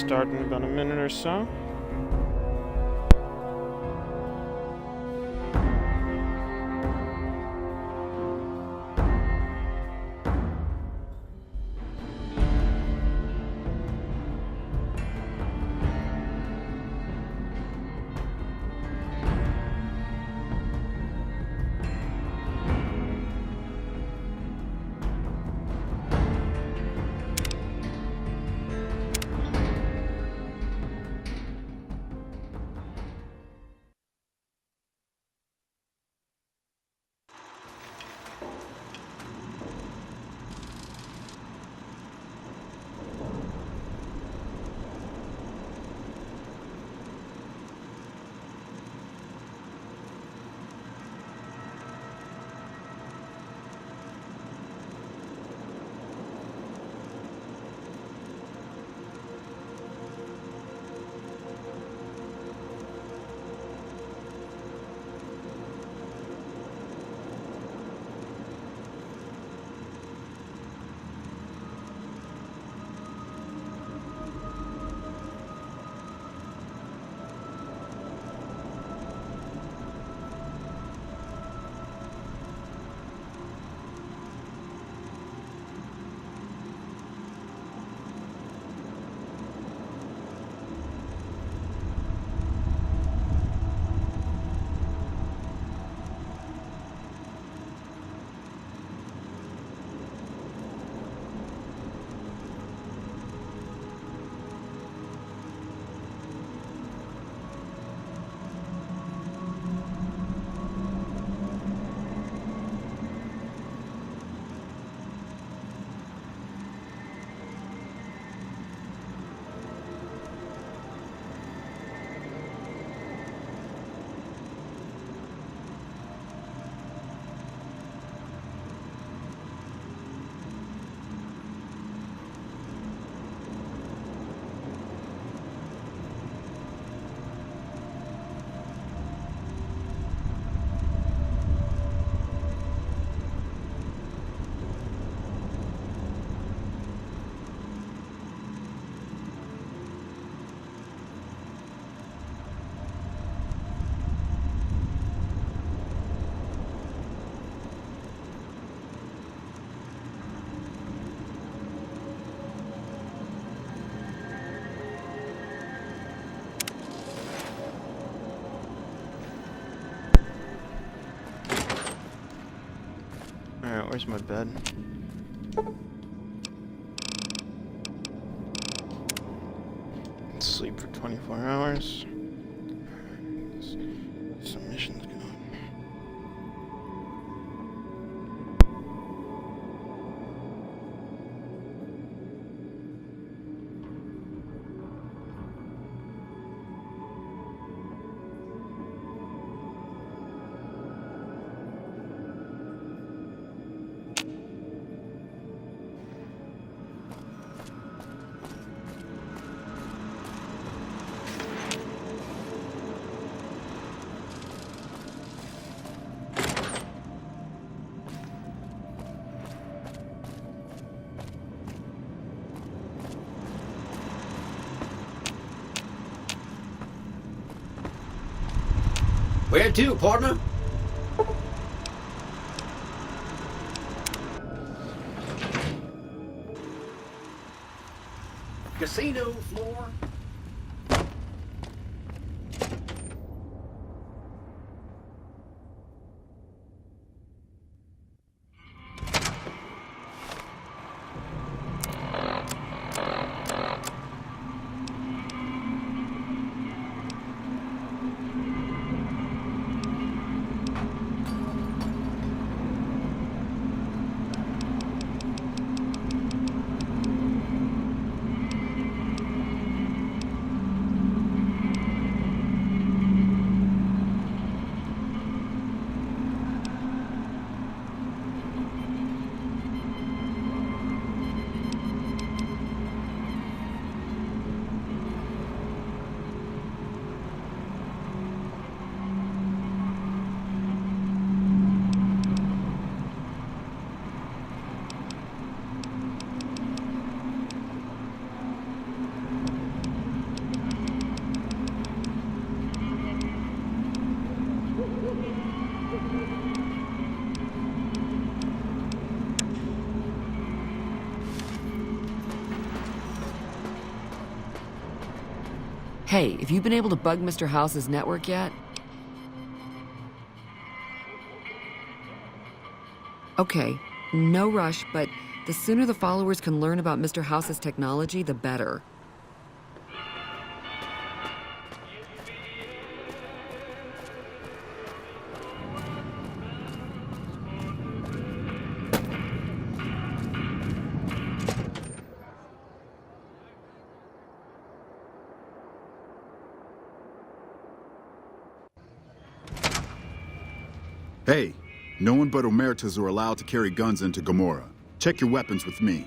start in about a minute or so. Alright, where's my bed? Sleep for 24 hours. Some missions going. Where to, partner? Casino floor. Hey, have you been able to bug Mr. House's network yet? Okay, no rush, but the sooner the followers can learn about Mr. House's technology, the better. Hey, no one but Omertas are allowed to carry guns into Gomorrah. Check your weapons with me.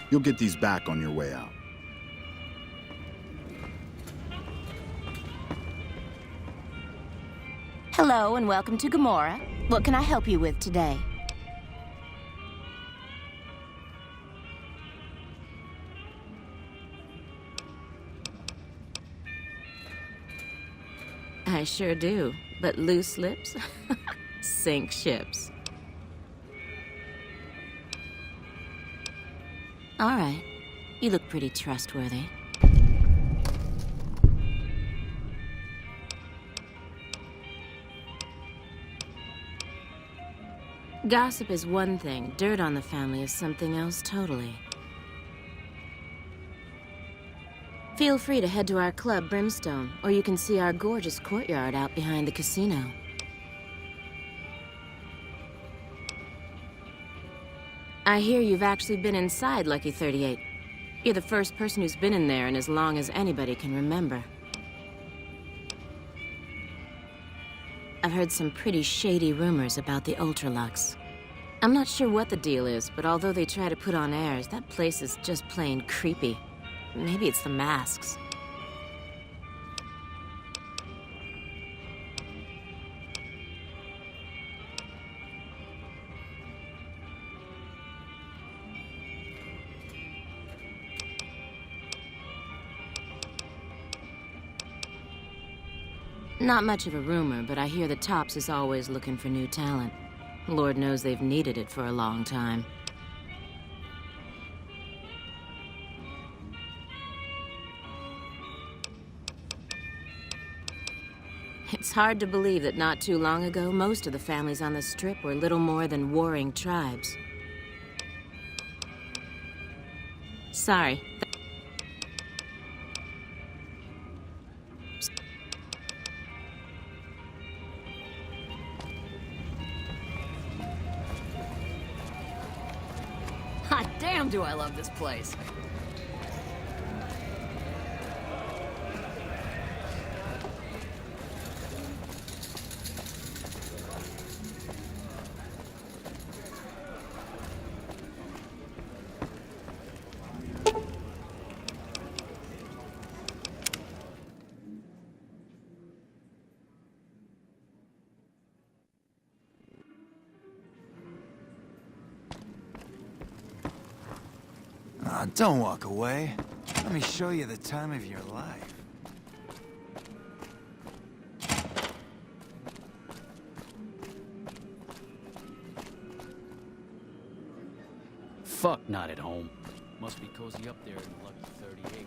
You'll get these back on your way out. Hello and welcome to Gomorrah. What can I help you with today? I sure do, but loose lips sink ships. All right, you look pretty trustworthy. Gossip is one thing, dirt on the family is something else totally. Feel free to head to our club, Brimstone, or you can see our gorgeous courtyard out behind the casino. I hear you've actually been inside Lucky 38. You're the first person who's been in there in as long as anybody can remember. I've heard some pretty shady rumors about the Ultralux. I'm not sure what the deal is, but although they try to put on airs, that place is just plain creepy. Maybe it's the masks. Not much of a rumor, but I hear the Tops is always looking for new talent. Lord knows they've needed it for a long time. It's hard to believe that not too long ago, most of the families on the Strip were little more than warring tribes. Sorry. Hot damn, do I love this place. Don't walk away. Let me show you the time of your life. Fuck, not at home. Must be cozy up there in Lucky 38.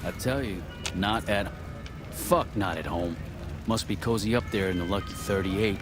I tell you, fuck, not at home. Must be cozy up there in the Lucky 38.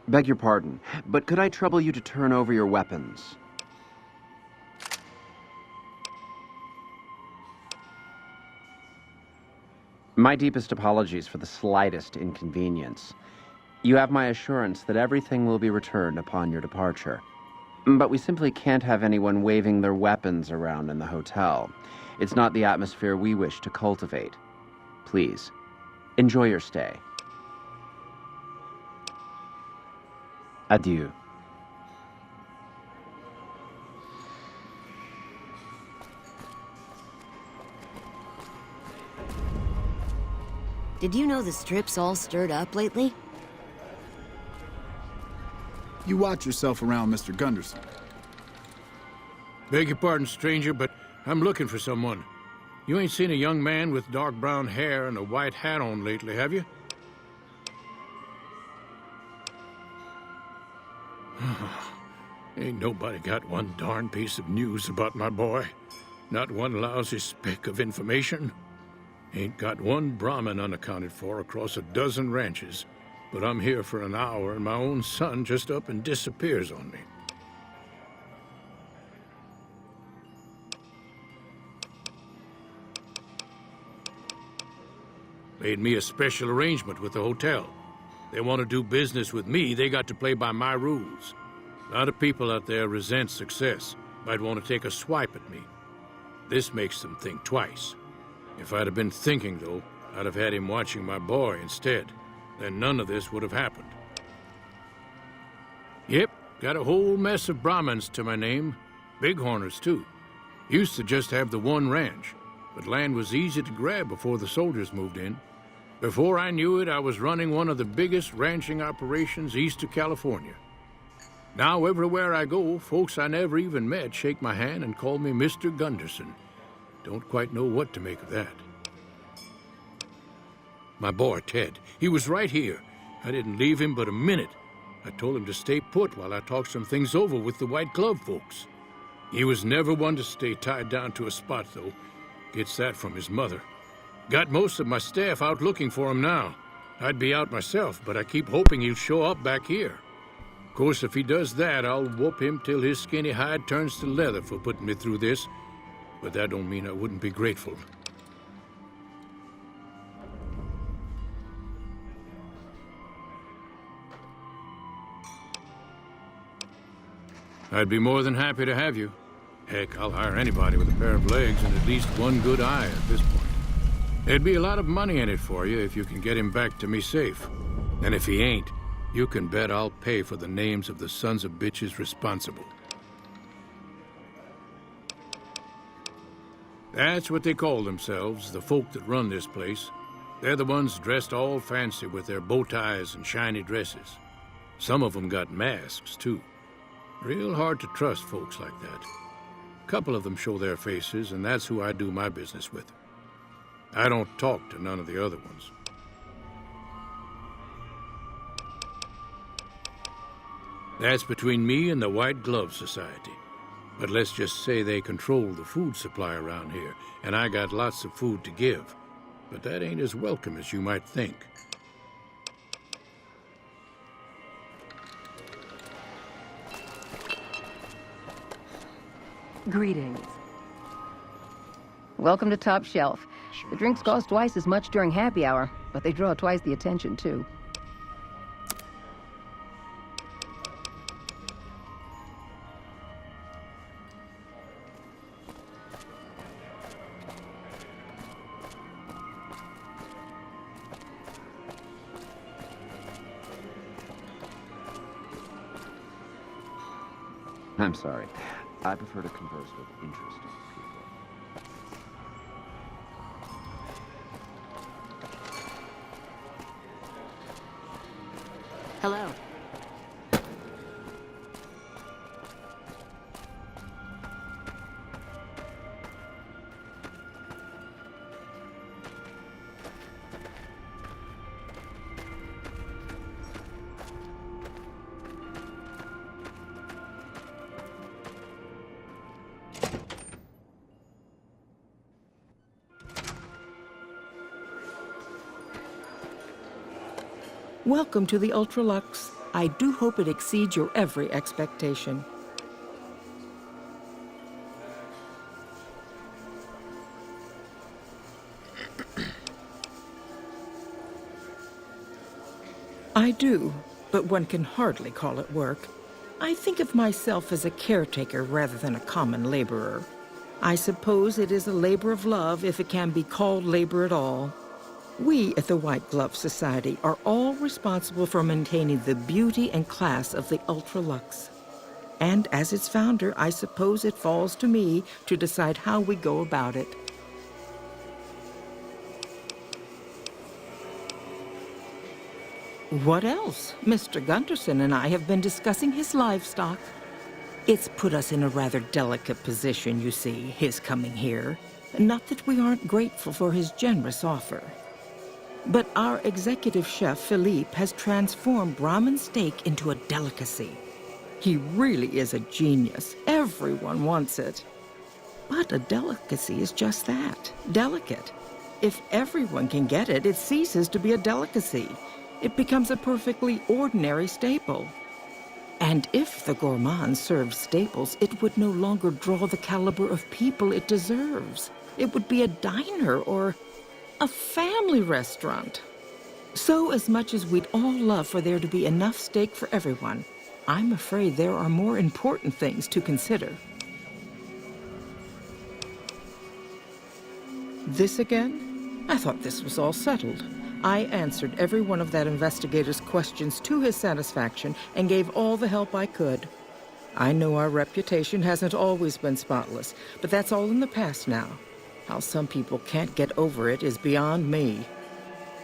Beg your pardon, but could I trouble you to turn over your weapons? My deepest apologies for the slightest inconvenience. You have my assurance that everything will be returned upon your departure. But we simply can't have anyone waving their weapons around in the hotel. It's not the atmosphere we wish to cultivate. Please, enjoy your stay. Adieu. Did you know the Strip's all stirred up lately? You watch yourself around Mr. Gunderson. Beg your pardon, stranger, but I'm looking for someone. You ain't seen a young man with dark brown hair and a white hat on lately, have you? Ain't nobody got one darn piece of news about my boy. Not one lousy speck of information. Ain't got one Brahmin unaccounted for across a dozen ranches. But I'm here for an hour and my own son just up and disappears on me. Made me a special arrangement with the hotel. They want to do business with me, they got to play by my rules. A lot of people out there resent success, might want to take a swipe at me. This makes them think twice. If I'd have been thinking, though, I'd have had him watching my boy instead. Then none of this would have happened. Yep, got a whole mess of Brahmins to my name. Bighorners, too. Used to just have the one ranch, but land was easy to grab before the soldiers moved in. Before I knew it, I was running one of the biggest ranching operations east of California. Now, everywhere I go, folks I never even met shake my hand and call me Mr. Gunderson. Don't quite know what to make of that. My boy, Ted, he was right here. I didn't leave him but a minute. I told him to stay put while I talked some things over with the White Glove folks. He was never one to stay tied down to a spot, though. Gets that from his mother. Got most of my staff out looking for him now. I'd be out myself, but I keep hoping he'll show up back here. Of course, if he does that, I'll whoop him till his skinny hide turns to leather for putting me through this. But that don't mean I wouldn't be grateful. I'd be more than happy to have you. Heck, I'll hire anybody with a pair of legs and at least one good eye at this point. There'd be a lot of money in it for you if you can get him back to me safe. And if he ain't, you can bet I'll pay for the names of the sons of bitches responsible. That's what they call themselves, the folk that run this place. They're the ones dressed all fancy with their bow ties and shiny dresses. Some of them got masks, too. Real hard to trust folks like that. A couple of them show their faces, and that's who I do my business with. I don't talk to none of the other ones. That's between me and the White Glove Society. But let's just say they control the food supply around here, and I got lots of food to give. But that ain't as welcome as you might think. Greetings. Welcome to Top Shelf. The drinks cost twice as much during happy hour, but they draw twice the attention, too. I'm sorry. I prefer to converse with interesting people. Hello. Welcome to the Ultralux. I do hope it exceeds your every expectation. I do, but one can hardly call it work. I think of myself as a caretaker rather than a common laborer. I suppose it is a labor of love if it can be called labor at all. We at the White Glove Society are all responsible for maintaining the beauty and class of the Ultra-Lux. And as its founder, I suppose it falls to me to decide how we go about it. What else? Mr. Gunderson and I have been discussing his livestock. It's put us in a rather delicate position, you see, his coming here. Not that we aren't grateful for his generous offer. But our executive chef, Philippe, has transformed Brahmin steak into a delicacy. He really is a genius. Everyone wants it. But a delicacy is just that, delicate. If everyone can get it, it ceases to be a delicacy. It becomes a perfectly ordinary staple. And if the gourmand served staples, it would no longer draw the caliber of people it deserves. It would be a diner or a family restaurant. So as much as we'd all love for there to be enough steak for everyone, I'm afraid there are more important things to consider. This again? I thought this was all settled. I answered every one of that investigator's questions to his satisfaction and gave all the help I could. I know our reputation hasn't always been spotless, but that's all in the past now. How some people can't get over it is beyond me.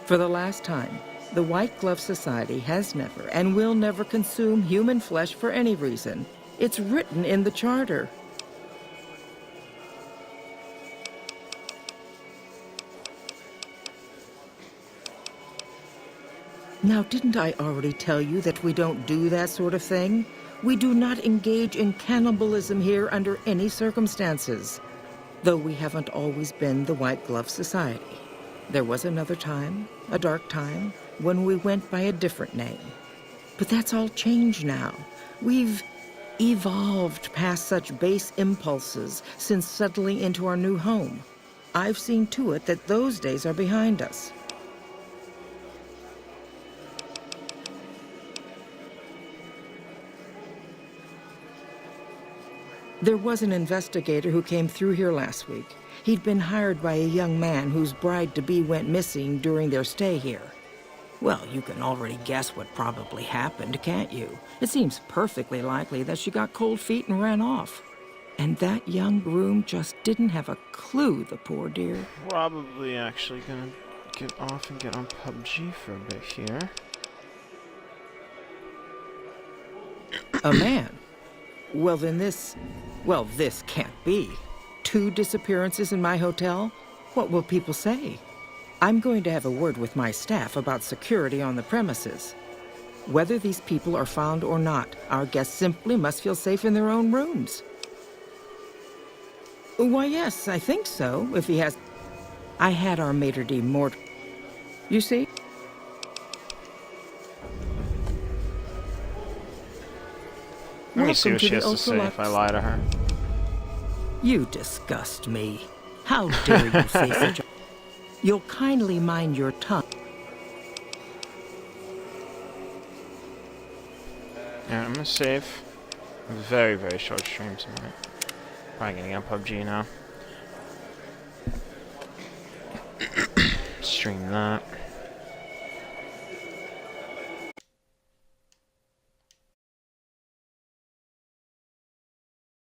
For the last time, the White Glove Society has never and will never consume human flesh for any reason. It's written in the charter. Now, didn't I already tell you that we don't do that sort of thing? We do not engage in cannibalism here under any circumstances. Though we haven't always been the White Glove Society. There was another time, a dark time, when we went by a different name. But that's all changed now. We've evolved past such base impulses since settling into our new home. I've seen to it that those days are behind us. There was an investigator who came through here last week. He'd been hired by a young man whose bride-to-be went missing during their stay here. Well, you can already guess what probably happened, can't you? It seems perfectly likely that she got cold feet and ran off. And that young groom just didn't have a clue, the poor dear. Probably actually gonna get off and get on PUBG for a bit here. A man? Well, then this can't be. 2 disappearances in my hotel? What will people say? I'm going to have a word with my staff about security on the premises. Whether these people are found or not, our guests simply must feel safe in their own rooms. Why, yes, I think so, if he has... I had our maitre d' mort... You see? Let me see what she has to say if I lie to her. You disgust me. How dare you say such a... You'll kindly mind your tongue. Yeah, I'm gonna save. Very, very short stream tonight. Probably gonna get on PUBG now. Stream that.